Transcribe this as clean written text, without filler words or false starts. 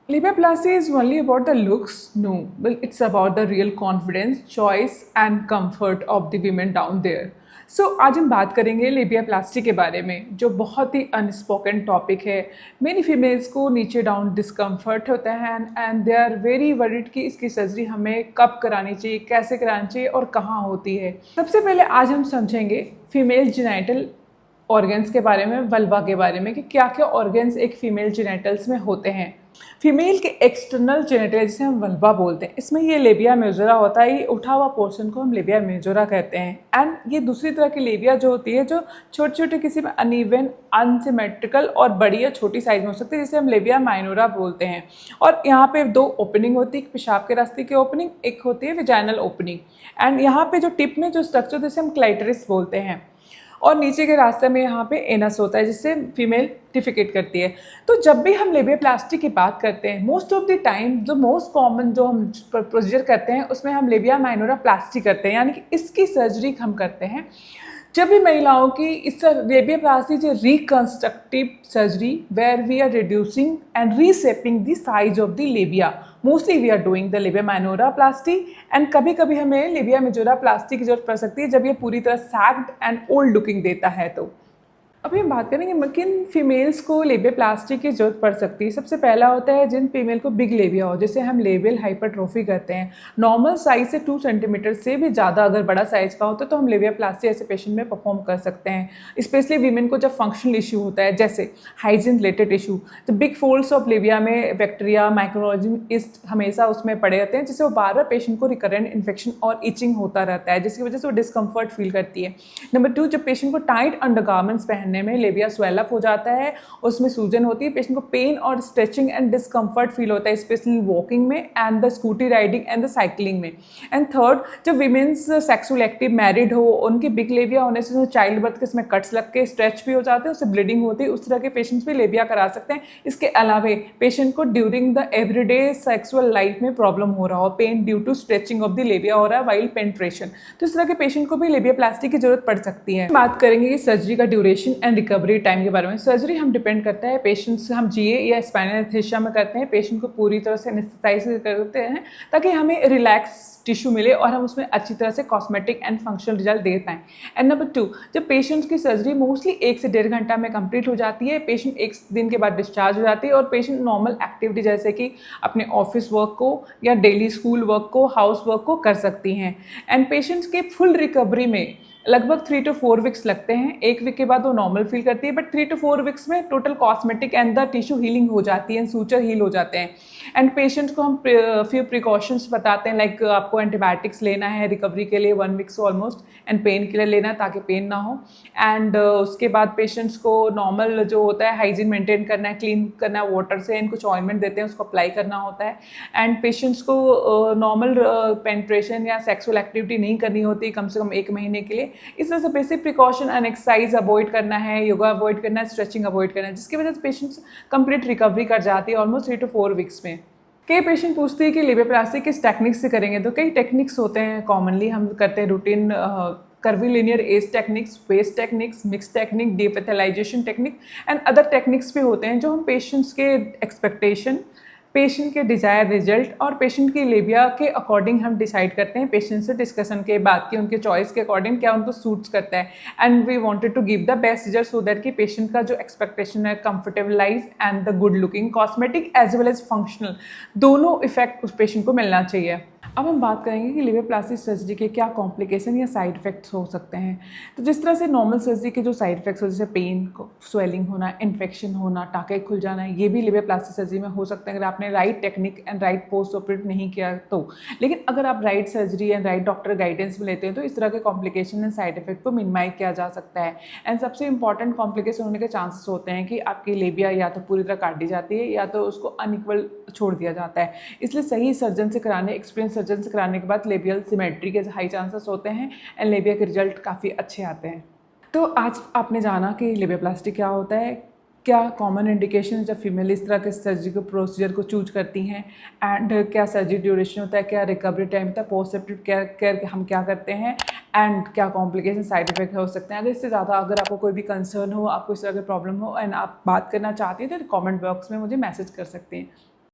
Labiaplasty is only about the looks? No, well, it's about the real confidence, choice and comfort of the women down there. So आज हम बात करेंगे लेबियाप्लास्टी के बारे में, जो बहुत ही अनस्पोकन टॉपिक है। मेनी फीमेल्स को नीचे डाउन डिस्कम्फर्ट होता है and they are very worried कि इसकी सर्जरी हमें कब करानी चाहिए, कैसे करानी चाहिए और कहाँ होती है। सबसे पहले आज हम समझेंगे फीमेल जेनिटल ऑर्गन्स के बारे में, वल्वा के बारे में, कि क्या क्या ऑर्गन्स एक फीमेल जेनिटल्स में होते हैं। फीमेल के एक्सटर्नल जेनिटल जिसे हम वल्वा बोलते हैं, इसमें ये लेबिया मेजोरा होता है। ये उठा हुआ पोर्शन को हम लेबिया मेजोरा कहते हैं। एंड ये दूसरी तरह की लेबिया जो होती है, जो छोटे छोटे किसी में अनइवन, अनसिमेट्रिकल और बड़ी या छोटी साइज में हो सकती है, जिसे हम लेबिया माइनोरा बोलते हैं। और यहाँ पे दो ओपनिंग होती है, एक पेशाब के रास्ते की ओपनिंग, एक होती है विजाइनल ओपनिंग। एंड यहाँ पे जो टिप में जो स्ट्रक्चर जिसे हम क्लाइटरिस बोलते हैं, और नीचे के रास्ते में यहाँ पे एनस होता है, जिससे फीमेल डिफिकेट करती है। तो जब भी हम लेबियाप्लास्टी की बात करते हैं, मोस्ट ऑफ द टाइम जो मोस्ट कॉमन जो हम प्रोसीजर करते हैं उसमें हम लेबिया माइनोरा प्लास्टी करते हैं, यानी कि इसकी सर्जरी हम करते हैं। जब भी महिलाओं की इस labiaplasty is reconstructive surgery where we are reducing and reshaping the size of the labia. Mostly we are doing the labia minora plasty and कभी कभी हमें लेबिया मेजोरा प्लास्टी की जरूरत पड़ सकती है जब ये पूरी तरह सैग्ड एंड ओल्ड लुकिंग देता है। तो अभी हम बात करेंगे किन फीमेल्स को लेबियाप्लास्टी की जरूरत पड़ सकती है। सबसे पहला होता है जिन फीमेल को बिग लेबिया हो, जिसे हम लेबियल हाइपरट्रोफी कहते हैं। नॉर्मल साइज से 2 सेंटीमीटर से भी ज़्यादा अगर बड़ा साइज का होता है तो हम लेबियाप्लास्टी ऐसे पेशेंट में परफॉर्म कर सकते हैं। स्पेशली वीमेन को जब फंक्शनल इशू होता है, जैसे हाइजीन रिलेटेड इशू, तो बिग फोल्ड्स ऑफ लेबिया में बैक्टीरिया, माइक्रोऑर्गेनिज्म हमेशा उसमें पड़े रहते हैं, जिससे वो बार बार पेशेंट को रिकरेंट इन्फेक्शन और इचिंग होता रहता है, जिसकी वजह से वो डिस्कम्फर्ट फील करती है। नंबर 2, जब पेशेंट को टाइट अंडरगारमेंट्स पहनने में लेबिया स्वेल अप हो जाता है, उसमें सूजन होती है, पेशेंट को पेन और स्ट्रेचिंग एंड डिस्कम्फर्ट फील होता है, स्पेशली वॉकिंग में and the scooty riding and the cycling में। एंड थर्ड, जब वीमेंस सेक्सुअल एक्टिव मैरिड हो, उनकी बिग लेबिया होने से चाइल्ड बर्थ के इसमें कट्स लग के स्ट्रेच भी हो जाते हैं, उससे ब्लीडिंग होती है, उस तरह के पेशेंट्स भी लेबिया करा सकते हैं। इसके अलावा पेशेंट को during the everyday sexual life में प्रॉब्लम हो रहा हो, pain due to stretching of the labia हो रहा है वाइल पेनिट्रेशन, तो इस तरह के पेशेंट को भी लेबियाप्लास्टी की जरूरत पड़ सकती है। बात करेंगे कि सर्जरी का ड्यूरेशन एंड रिकवरी टाइम के बारे में। सर्जरी हम डिपेंड करता है पेशेंट्स, हम जीए या स्पाइनल एनेस्थीसिया में करते हैं, पेशेंट को पूरी तरह से एनेस्थेटाइज करते हैं ताकि हमें रिलैक्स टिश्यू मिले और हम उसमें अच्छी तरह से कॉस्मेटिक एंड फंक्शनल रिजल्ट दे पाएँ। एंड नंबर 2, जब पेशेंट्स की सर्जरी मोस्टली 1 से 1.5 घंटा में कंप्लीट हो जाती है, पेशेंट 1 दिन के बाद डिस्चार्ज हो जाती है और पेशेंट नॉर्मल एक्टिविटी जैसे कि अपने ऑफिस वर्क को या डेली स्कूल वर्क को, हाउस वर्क को कर सकती हैं। एंड पेशेंट्स के फुल रिकवरी में लगभग 3 to 4 वीक्स लगते हैं। 1 वीक के बाद वो नॉर्मल फील करती है, बट 3 to 4 वीक्स में total cosmetic and the tissue healing हो जाती है, सूचर हील हो जाते हैं। एंड पेशेंट्स को हम फ्यू प्रिकॉशंस बताते हैं, लाइक आपको एंटीबायोटिक्स लेना है रिकवरी के लिए 1 वीक से ऑलमोस्ट, एंड पेन किलर लेना है ताकि पेन ना हो। एंड उसके बाद पेशेंट्स को नॉर्मल जो होता है हाइजीन मेंटेन करना है, क्लीन करना है वाटर से, एंड कुछ ऑइंटमेंट देते हैं उसको अप्लाई करना होता है। एंड पेशेंट्स को नॉर्मल पेनिट्रेशन या सेक्सुअल एक्टिविटी नहीं करनी होती कम से कम 1 महीने के लिए। इस तरह से basic precaution and exercise avoid करना है, योगा अवॉइड करना है, स्ट्रेचिंग अवॉइड करना है, जिसकी वजह से पेशेंट्स कंप्लीट रिकवरी कर जाती है ऑलमोस्ट 3 to 4 वीक्स में। कई पेशेंट पूछते हैं कि लेबियाप्लास्टी किस टेक्निक से करेंगे, तो कई टेक्निक्स होते हैं। कॉमनली हम करते हैं रूटीन कर्वीलिनियर एज टेक्निक्स, वेस्ट techniques, mix technique, deepithelialization technique and other techniques भी होते हैं, जो हम पेशेंट्स के एक्सपेक्टेशन, पेशेंट के डिजायर रिजल्ट और पेशेंट की लेबिया के अकॉर्डिंग हम डिसाइड करते हैं। पेशेंट से डिस्कशन के बाद कि उनके चॉइस के अकॉर्डिंग क्या उनको सूट्स करता है, and we wanted to give the best result so that कि पेशेंट का जो एक्सपेक्टेशन है comfortable life and the good looking cosmetic as well as functional, दोनों इफेक्ट उस पेशेंट को मिलना चाहिए। अब हम बात करेंगे कि लेबियाप्लास्टी सर्जरी के क्या कॉम्प्लिकेशन या साइड इफेक्ट्स हो सकते हैं। तो जिस तरह से नॉर्मल सर्जरी के जो साइड इफेक्ट्स हो, जैसे पेन, स्वेलिंग होना, इन्फेक्शन होना, टाँके खुल जाना, ये भी लेबियाप्लास्टी सर्जरी में हो सकते हैं अगर आपने right technique and right post operative नहीं किया तो। लेकिन अगर आप right surgery and right doctor guidance में लेते हैं तो इस तरह के कॉम्प्लिकेशन एंड साइड इफेक्ट को मिनिमाइज किया जा सकता है। एंड सबसे इंपॉर्टेंट कॉम्प्लिकेशन होने के चांसेस होते हैं कि आपकी लेबिया या तो पूरी तरह काट दी जाती है या तो उसको अनइक्वल छोड़ दिया जाता है। इसलिए सही सर्जन से कराने, एक्सपीरियंस सर्जन से कराने के बाद लेबियल सिमेट्री के हाई चांसेस होते हैं एंड लेबिया के रिजल्ट काफ़ी अच्छे आते हैं। तो आज आपने जाना कि लेबियाप्लास्टी क्या होता है, क्या कॉमन इंडिकेशन जब फीमेल इस तरह के सर्जिकल प्रोसीजर को चूज करती हैं, एंड क्या सर्जरी ड्यूरेशन होता है, क्या रिकवरी टाइम होता है, पोस्ट ऑपरेटिव केयर हम क्या करते हैं, एंड क्या कॉम्प्लिकेशन साइड इफेक्ट हो सकते हैं। अगर इससे ज़्यादा अगर आपको कोई भी कंसर्न हो, आपको इस तरह की प्रॉब्लम हो एंड आप बात करना चाहते हैं तो कमेंट बॉक्स में मुझे मैसेज कर सकते हैं।